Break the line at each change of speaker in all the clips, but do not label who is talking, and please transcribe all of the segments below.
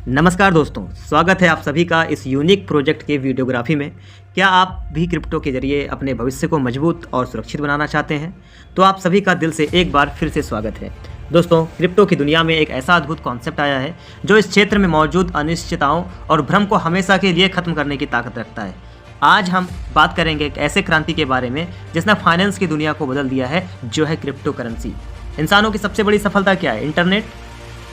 नमस्कार दोस्तों, स्वागत है आप सभी का इस यूनिक प्रोजेक्ट के वीडियोग्राफी में। क्या आप भी क्रिप्टो के जरिए अपने भविष्य को मजबूत और सुरक्षित बनाना चाहते हैं? तो आप सभी का दिल से एक बार फिर से स्वागत है। दोस्तों, क्रिप्टो की दुनिया में एक ऐसा अद्भुत कॉन्सेप्ट आया है जो इस क्षेत्र में मौजूद अनिश्चितताओं और भ्रम को हमेशा के लिए खत्म करने की ताकत रखता है। आज हम बात करेंगे एक ऐसे क्रांति के बारे में जिसने फाइनेंस की दुनिया को बदल दिया है, जो है क्रिप्टो करेंसी। इंसानों की सबसे बड़ी सफलता क्या है? इंटरनेट।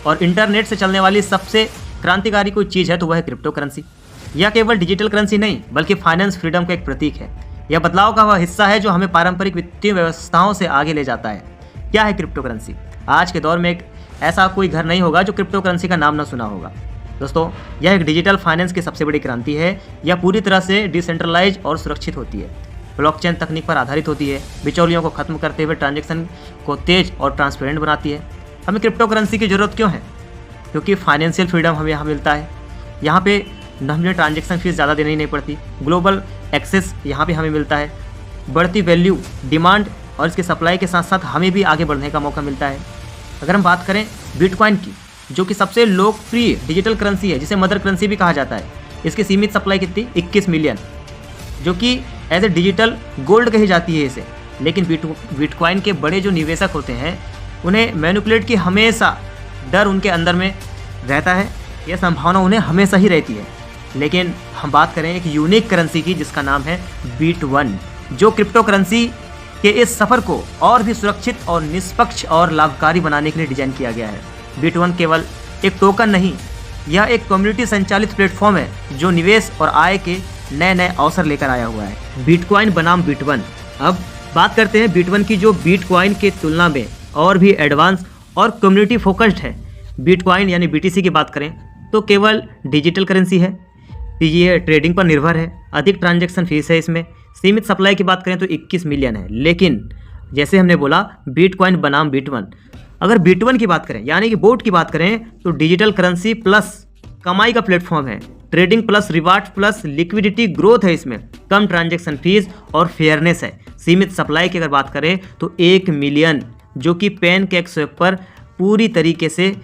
और इंटरनेट से चलने वाली सबसे क्रांतिकारी कोई चीज़ है तो वह है क्रिप्टो करेंसी। यह केवल डिजिटल करेंसी नहीं बल्कि फाइनेंस फ्रीडम का एक प्रतीक है। यह बदलाव का वह हिस्सा है जो हमें पारंपरिक वित्तीय व्यवस्थाओं से आगे ले जाता है। क्या है क्रिप्टो करेंसी? आज के दौर में एक ऐसा कोई घर नहीं होगा जो क्रिप्टो करेंसी का नाम न सुना होगा। दोस्तों, यह एक डिजिटल फाइनेंस की सबसे बड़ी क्रांति है। यह पूरी तरह से डिसेंट्रलाइज और सुरक्षित होती है, ब्लॉकचेन तकनीक पर आधारित होती है, बिचौलियों को खत्म करते हुए ट्रांजैक्शन को तेज और ट्रांसपेरेंट बनाती है। हमें क्रिप्टो करेंसी की ज़रूरत क्यों है? क्योंकि फाइनेंशियल फ्रीडम हमें यहाँ मिलता है। यहाँ पे हमें ट्रांजैक्शन फीस ज़्यादा देनी नहीं पड़ती। ग्लोबल एक्सेस यहाँ पे हमें मिलता है। बढ़ती वैल्यू, डिमांड और इसके सप्लाई के साथ साथ हमें भी आगे बढ़ने का मौका मिलता है। अगर हम बात करें बिटकॉइन की, जो कि सबसे लोकप्रिय डिजिटल करेंसी है, जिसे मदर करेंसी भी कहा जाता है, इसकी सीमित सप्लाई कितनी? 21 मिलियन, जो कि एज ए डिजिटल गोल्ड कही जाती है इसे। लेकिन बिटकॉइन के बड़े जो निवेशक होते हैं, उन्हें मैनिपुलेट की हमेशा डर उनके अंदर में रहता है। यह संभावना उन्हें हमेशा ही रहती है। लेकिन हम बात करें एक यूनिक करेंसी की जिसका नाम है बीट1, जो क्रिप्टो करेंसी के इस सफ़र को और भी सुरक्षित और निष्पक्ष और लाभकारी बनाने के लिए डिज़ाइन किया गया है। बीट1 केवल एक टोकन नहीं, यह एक कम्युनिटी संचालित प्लेटफॉर्म है जो निवेश और आय के नए नए अवसर लेकर आया हुआ है। बिटकॉइन बनाम बीट1। अब बात करते हैं बीट1 की, जो बिटकॉइन के तुलना में और भी एडवांस और कम्युनिटी फोकस्ड है। बिटकॉइन यानी बीटीसी की बात करें तो केवल डिजिटल करेंसी है, ये ट्रेडिंग पर निर्भर है, अधिक ट्रांजैक्शन फीस है इसमें। सीमित सप्लाई की बात करें तो 21 मिलियन है। लेकिन जैसे हमने बोला, बिटकॉइन बनाम बीट1। अगर बीट1 की बात करें यानी कि बोट की बात करें तो डिजिटल करेंसी प्लस कमाई का प्लेटफॉर्म है। Trading plus reward plus liquidity growth है इसमें, कम ट्रांजैक्शन फीस और फेयरनेस है। सीमित सप्लाई की अगर बात करें तो 1 मिलियन, जो कि पैनकेकस्वैप पर पूरी तरीके से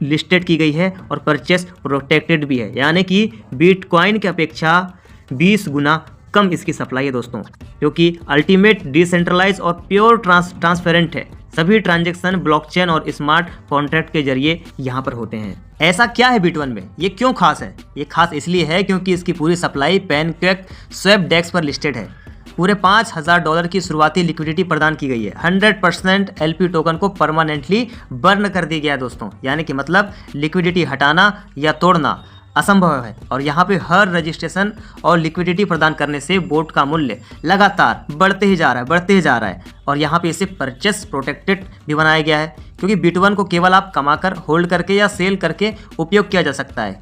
लिस्टेड की गई है और परचेस प्रोटेक्टेड भी है। यानी कि बिटकॉइन की अपेक्षा 20 गुना कम इसकी सप्लाई है दोस्तों, क्योंकि अल्टीमेट डिसेंट्रलाइज और प्योर ट्रांसपेरेंट है। सभी ट्रांजैक्शन ब्लॉकचेन और स्मार्ट कॉन्ट्रैक्ट के जरिए यहाँ पर होते हैं। ऐसा क्या है बीट1 में? ये क्यों खास है? ये खास इसलिए है क्योंकि इसकी पूरी सप्लाई पैनकेकस्वैप डेक्स पर लिस्टेड है। पूरे $5,000 की शुरुआती लिक्विडिटी प्रदान की गई है। 100% एलपी टोकन को परमानेंटली बर्न कर दिया गया दोस्तों, यानी कि मतलब लिक्विडिटी हटाना या तोड़ना असंभव है। और यहाँ पे हर रजिस्ट्रेशन और लिक्विडिटी प्रदान करने से बोट का मूल्य लगातार बढ़ते ही जा रहा है। और यहाँ पे इसे परचेस प्रोटेक्टेड भी बनाया गया है, क्योंकि बीट1 को केवल आप कमाकर, होल्ड करके या सेल करके उपयोग किया जा सकता है।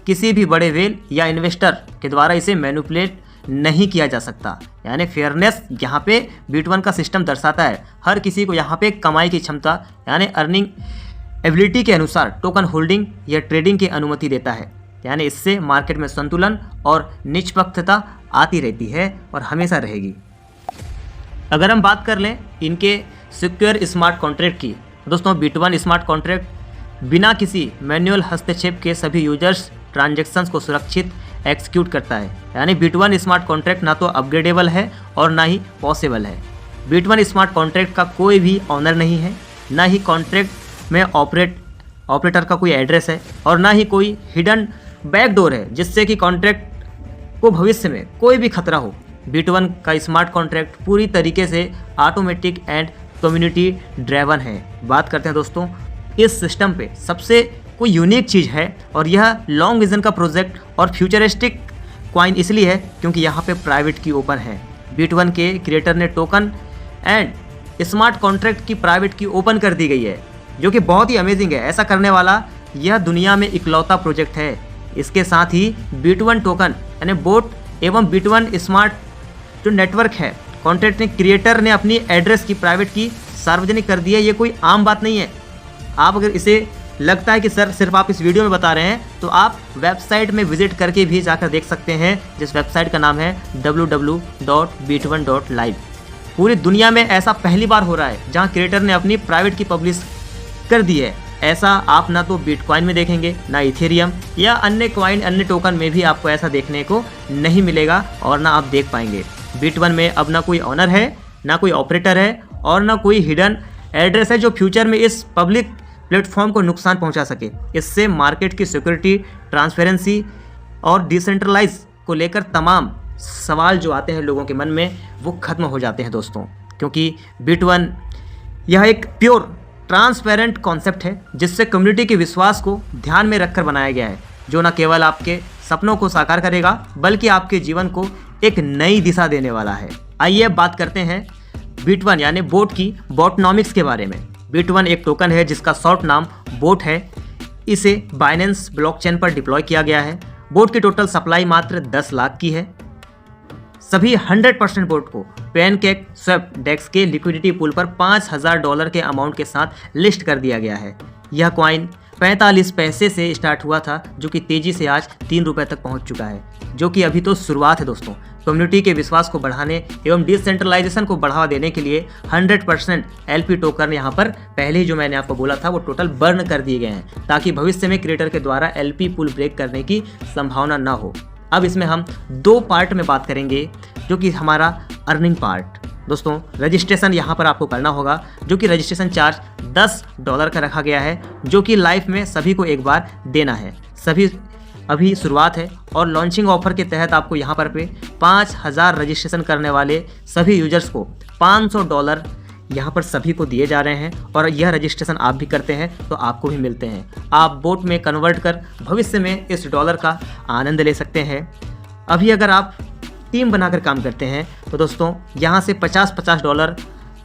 किसी भी बड़े वेल या इन्वेस्टर के द्वारा इसे मैनिपुलेट नहीं किया जा सकता। यानी फेयरनेस यहाँ पे बीट1 का सिस्टम दर्शाता है। हर किसी को यहाँ पे कमाई की क्षमता यानी अर्निंग एबिलिटी के अनुसार टोकन होल्डिंग या ट्रेडिंग की अनुमति देता है। यानी इससे मार्केट में संतुलन और निष्पक्षता आती रहती है और हमेशा रहेगी। अगर हम बात कर लें इनके सिक्योर स्मार्ट कॉन्ट्रैक्ट की, दोस्तों बीट1 स्मार्ट कॉन्ट्रैक्ट बिना किसी मैनुअल हस्तक्षेप के सभी यूजर्स ट्रांजैक्शंस को सुरक्षित एक्सिक्यूट करता है। यानी बीट1 स्मार्ट कॉन्ट्रैक्ट ना तो अपग्रेडेबल है और ना ही पॉसिबल है। बीट1 स्मार्ट कॉन्ट्रैक्ट का कोई भी ऑनर नहीं है, ना ही कॉन्ट्रैक्ट में ऑपरेटर का कोई एड्रेस है और ना ही कोई हिडन बैकडोर है जिससे कि कॉन्ट्रैक्ट को भविष्य में कोई भी खतरा हो। बीट1 का स्मार्ट कॉन्ट्रैक्ट पूरी तरीके से ऑटोमेटिक एंड कम्युनिटी ड्राइवन है। बात करते हैं दोस्तों इस सिस्टम पे सबसे कोई यूनिक चीज़ है, और यह लॉन्ग विजन का प्रोजेक्ट और फ्यूचरिस्टिक कॉइन इसलिए है क्योंकि यहाँ पे प्राइवेट की ओपन है। बीट1 के क्रिएटर ने टोकन एंड स्मार्ट कॉन्ट्रैक्ट की प्राइवेट की ओपन कर दी गई है, जो कि बहुत ही अमेजिंग है। ऐसा करने वाला यह दुनिया में इकलौता प्रोजेक्ट है। इसके साथ ही बीट1 टोकन यानी बोट एवं बीट1 स्मार्ट जो नेटवर्क है, कॉन्ट्रैक्ट ने क्रिएटर ने अपनी एड्रेस की प्राइवेट की सार्वजनिक कर दी है। ये कोई आम बात नहीं है। आप अगर इसे लगता है कि सर सिर्फ आप इस वीडियो में बता रहे हैं, तो आप वेबसाइट में विजिट करके भी जाकर देख सकते हैं, जिस वेबसाइट का नाम है www.beat1.live। पूरी दुनिया में ऐसा पहली बार हो रहा है जहां क्रिएटर ने अपनी प्राइवेट की पब्लिश कर दी है। ऐसा आप ना तो बिटकॉइन में देखेंगे, ना इथेरियम या अन्य कॉइन, अन्य टोकन में भी आपको ऐसा देखने को नहीं मिलेगा और ना आप देख पाएंगे। बिट1 में अब ना कोई ऑनर है, ना कोई ऑपरेटर है और ना कोई हिडन एड्रेस है जो फ्यूचर में इस पब्लिक प्लेटफॉर्म को नुकसान पहुंचा सके। इससे मार्केट की सिक्योरिटी, ट्रांसपेरेंसी और डिसेंट्रलाइज को लेकर तमाम सवाल जो आते हैं लोगों के मन में वो खत्म हो जाते हैं दोस्तों, क्योंकि बिट1 यह एक प्योर ट्रांसपेरेंट कॉन्सेप्ट है जिससे कम्युनिटी के विश्वास को ध्यान में रखकर बनाया गया है, जो न केवल आपके सपनों को साकार करेगा बल्कि आपके जीवन को एक नई दिशा देने वाला है। आइए अब बात करते हैं बिट1 यानी बोट की बॉटनॉमिक्स के बारे में। बिट1 एक टोकन है जिसका शॉर्ट नाम बोट है। इसे बाइनेंस ब्लॉकचेन पर डिप्लॉय किया गया है। बोट की टोटल सप्लाई मात्र 10 लाख की है। सभी 100% बोट को पैनकेक स्वैप डेक्स के लिक्विडिटी पूल पर $5000 के अमाउंट के साथ लिस्ट कर दिया गया है। यह कॉइन 45 पैसे से स्टार्ट हुआ था, जो कि तेजी से आज 3 रुपये तक पहुंच चुका है, जो कि अभी तो शुरुआत है दोस्तों। कम्युनिटी के विश्वास को बढ़ाने एवं डिसेंट्रलाइजेशन को बढ़ावा देने के लिए 100% एलपी टोकन यहाँ पर पहले ही जो मैंने आपको बोला था वो टोटल बर्न कर दिए गए हैं, ताकि भविष्य में क्रिएटर के द्वारा एलपी पुल ब्रेक करने की संभावना ना हो। अब इसमें हम 2 पार्ट में बात करेंगे, जो कि हमारा अर्निंग पार्ट। दोस्तों रजिस्ट्रेशन यहाँ पर आपको करना होगा, जो कि रजिस्ट्रेशन चार्ज $10 का रखा गया है, जो कि लाइफ में सभी को एक बार देना है। सभी अभी शुरुआत है और लॉन्चिंग ऑफर के तहत आपको यहाँ पर पे 5000 रजिस्ट्रेशन करने वाले सभी यूजर्स को $500 यहाँ पर सभी को दिए जा रहे हैं, और यह रजिस्ट्रेशन आप भी करते हैं तो आपको भी मिलते हैं। आप बोट में कन्वर्ट कर भविष्य में इस डॉलर का आनंद ले सकते हैं। अभी अगर आप टीम बनाकर काम करते हैं तो दोस्तों यहाँ से $50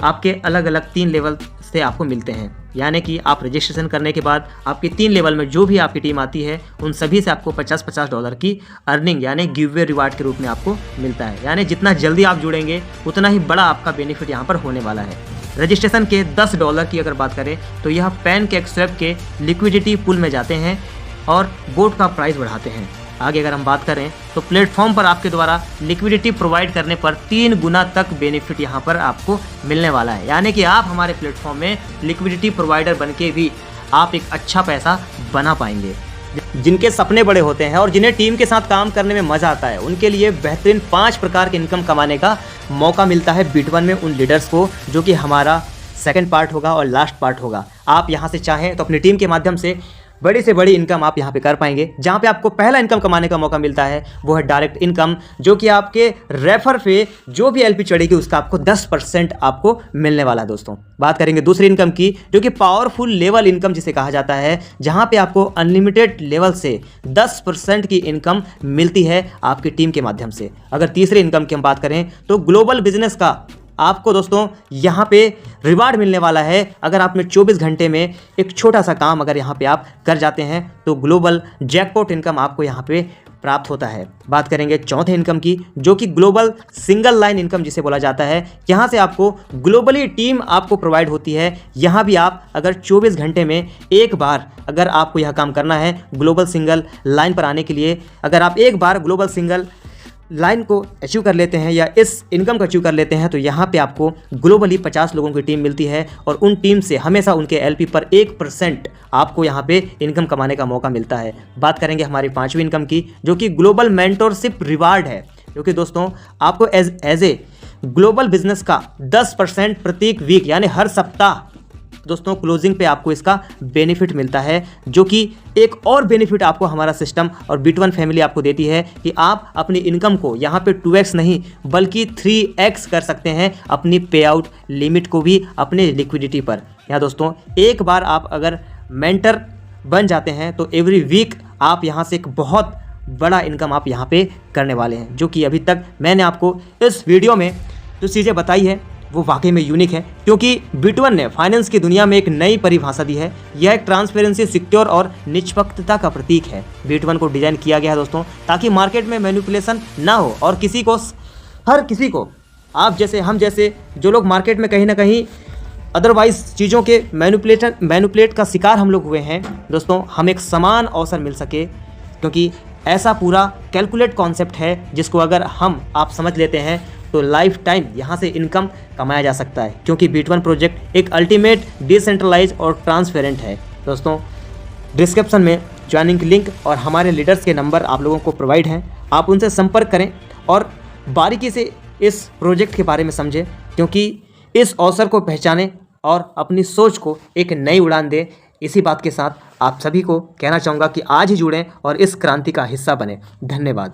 आपके अलग अलग 3 लेवल से आपको मिलते हैं, यानी कि आप रजिस्ट्रेशन करने के बाद आपके 3 लेवल में जो भी आपकी टीम आती है उन सभी से आपको $50 की अर्निंग यानी गिवअवे रिवार्ड के रूप में आपको मिलता है। यानी जितना जल्दी आप जुड़ेंगे उतना ही बड़ा आपका बेनिफिट यहाँ पर होने वाला है। रजिस्ट्रेशन के $10 की अगर बात करें तो यह पैनकेक स्वैप के लिक्विडिटी पूल में जाते हैं और बोट का प्राइस बढ़ाते हैं। आगे अगर हम बात करें तो प्लेटफॉर्म पर आपके द्वारा लिक्विडिटी प्रोवाइड करने पर 3 गुना तक बेनिफिट यहाँ पर आपको मिलने वाला है, यानी कि आप हमारे प्लेटफॉर्म में लिक्विडिटी प्रोवाइडर बनके भी आप एक अच्छा पैसा बना पाएंगे। जिनके सपने बड़े होते हैं और जिन्हें टीम के साथ काम करने में मज़ा आता है, उनके लिए बेहतरीन 5 प्रकार के इनकम कमाने का मौका मिलता है बिट1 में उन लीडर्स को, जो कि हमारा सेकंड पार्ट होगा और लास्ट पार्ट होगा। आप यहाँ से चाहें तो अपनी टीम के माध्यम से बड़ी से बड़ी इनकम आप यहाँ पे कर पाएंगे। जहाँ पे आपको पहला इनकम कमाने का मौका मिलता है वो है डायरेक्ट इनकम, जो कि आपके रेफर पे जो भी एलपी चढ़ेगी उसका आपको 10% आपको मिलने वाला है दोस्तों। बात करेंगे दूसरी इनकम की, जो कि पावरफुल लेवल इनकम जिसे कहा जाता है, जहाँ पे आपको अनलिमिटेड लेवल से 10% की इनकम मिलती है आपकी टीम के माध्यम से। अगर तीसरी इनकम की हम बात करें तो ग्लोबल बिजनेस का आपको दोस्तों यहाँ पे रिवार्ड मिलने वाला है। अगर आपने 24 घंटे में एक छोटा सा काम अगर यहाँ पे आप कर जाते हैं तो ग्लोबल जैकपॉट इनकम आपको यहाँ पे प्राप्त होता है। बात करेंगे चौथे इनकम की, जो कि ग्लोबल सिंगल लाइन इनकम जिसे बोला जाता है। यहाँ से आपको ग्लोबली टीम आपको प्रोवाइड होती है। यहाँ भी आप अगर 24 घंटे में एक बार अगर आपको यह काम करना है ग्लोबल सिंगल लाइन पर आने के लिए, अगर आप एक बार ग्लोबल सिंगल लाइन को अचीव कर लेते हैं या इस इनकम को अचीव कर लेते हैं तो यहाँ पे आपको ग्लोबली 50 लोगों की टीम मिलती है, और उन टीम से हमेशा उनके एलपी पर 1% आपको यहाँ पे इनकम कमाने का मौका मिलता है। बात करेंगे हमारी 5वीं इनकम की, जो कि ग्लोबल मेंटोरशिप रिवार्ड है, क्योंकि दोस्तों आपको एज ए ग्लोबल बिजनेस का 10% प्रत्येक वीक यानी हर सप्ताह दोस्तों क्लोजिंग पे आपको इसका बेनिफिट मिलता है, जो कि एक और बेनिफिट आपको हमारा सिस्टम और बिट1 फैमिली आपको देती है कि आप अपनी इनकम को यहाँ पे 2x नहीं बल्कि 3x कर सकते हैं अपनी पे आउट लिमिट को भी अपने लिक्विडिटी पर। यहाँ दोस्तों एक बार आप अगर मेंटर बन जाते हैं तो एवरी वीक आप यहाँ से एक बहुत बड़ा इनकम आप यहाँ पे करने वाले हैं, जो कि अभी तक मैंने आपको इस वीडियो में जो चीज़ें बताई है वो वाकई में यूनिक है, क्योंकि बिट1 ने फाइनेंस की दुनिया में एक नई परिभाषा दी है। यह एक ट्रांसपेरेंसी, सिक्योर और निष्पक्षता का प्रतीक है। बिट1 को डिज़ाइन किया गया है दोस्तों ताकि मार्केट में मैनिपुलेशन ना हो और हर किसी को आप जैसे हम जैसे जो लोग मार्केट में कहीं ना कहीं अदरवाइज चीज़ों के मैनिपुलेट का शिकार हम लोग हुए हैं दोस्तों, हम एक समान अवसर मिल सके, क्योंकि ऐसा पूरा कैलकुलेट कॉन्सेप्ट है जिसको अगर आप समझ लेते हैं तो लाइफ टाइम यहाँ से इनकम कमाया जा सकता है, क्योंकि बिट1 प्रोजेक्ट एक अल्टीमेट डिसेंट्रलाइज और ट्रांसपेरेंट है। दोस्तों, डिस्क्रिप्शन में ज्वाइनिंग लिंक और हमारे लीडर्स के नंबर आप लोगों को प्रोवाइड हैं, आप उनसे संपर्क करें और बारीकी से इस प्रोजेक्ट के बारे में समझें, क्योंकि इस अवसर को पहचानें और अपनी सोच को एक नई उड़ान दें। इसी बात के साथ आप सभी को कहना चाहूँगा कि आज ही जुड़ें और इस क्रांति का हिस्सा बने। धन्यवाद।